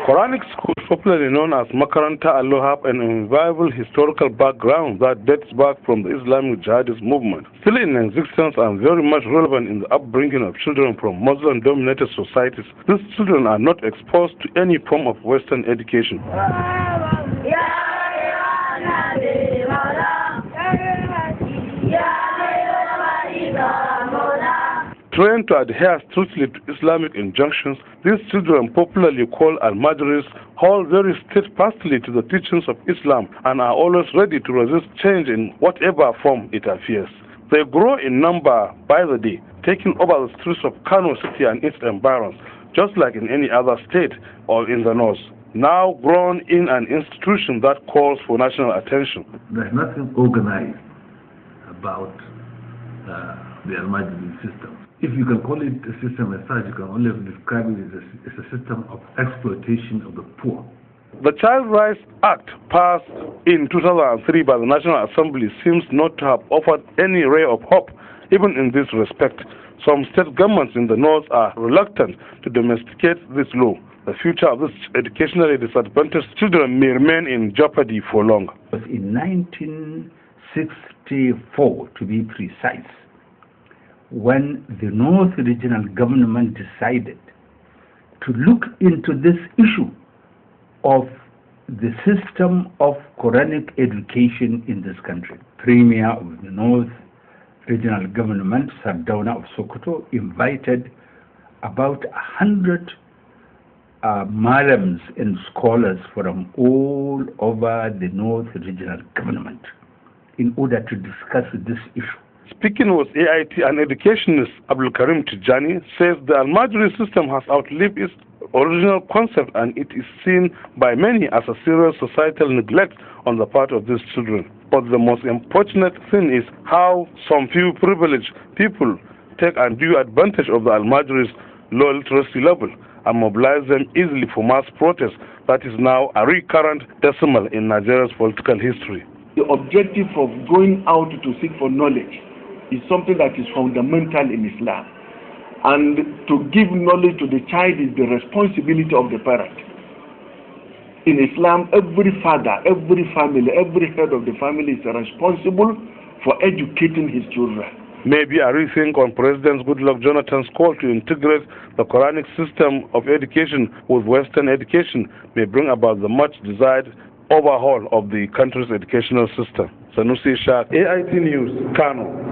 Quranic schools, popularly known as Makaranta Allah, have an invaluable historical background that dates back from the Islamic Jihadist movement, still in existence and very much relevant in the upbringing of children from Muslim-dominated societies. These children are not exposed to any form of Western education. Trained to adhere strictly to Islamic injunctions, these children, popularly called Almajiris, hold very steadfastly to the teachings of Islam and are always ready to resist change in whatever form it appears. They grow in number by the day, taking over the streets of Kano City and its environs, just like in any other state or in the north, now grown in an institution that calls for national attention. There's nothing organized about the Almajiri system. If you can call it a system as such, you can only describe it as a system of exploitation of the poor. The Child Rights Act, passed in 2003 by the National Assembly, seems not to have offered any ray of hope, even in this respect. Some state governments in the north are reluctant to domesticate this law. The future of these educationally disadvantaged children may remain in jeopardy for long. In 1964, to be precise, when the North Regional Government decided to look into this issue of the system of Quranic education in this country. Premier of the North Regional Government, Sardauna of Sokoto, invited about 100 malams and scholars from all over the North Regional Government in order to discuss this issue. Speaking with AIT, an educationist, Abdul Karim Tijani, says the Almajiri system has outlived its original concept and it is seen by many as a serious societal neglect on the part of these children. But the most unfortunate thing is how some few privileged people take undue advantage of the Almajiri's low literacy level and mobilize them easily for mass protest that is now a recurrent decimal in Nigeria's political history. The objective of going out to seek for knowledge is something that is fundamental in Islam. And to give knowledge to the child is the responsibility of the parent. In Islam, every father, every family, every head of the family is responsible for educating his children. Maybe a rethink on President Goodluck Jonathan's call to integrate the Quranic system of education with Western education may bring about the much desired overhaul of the country's educational system. Sanusi Shah, AIT News, Kano.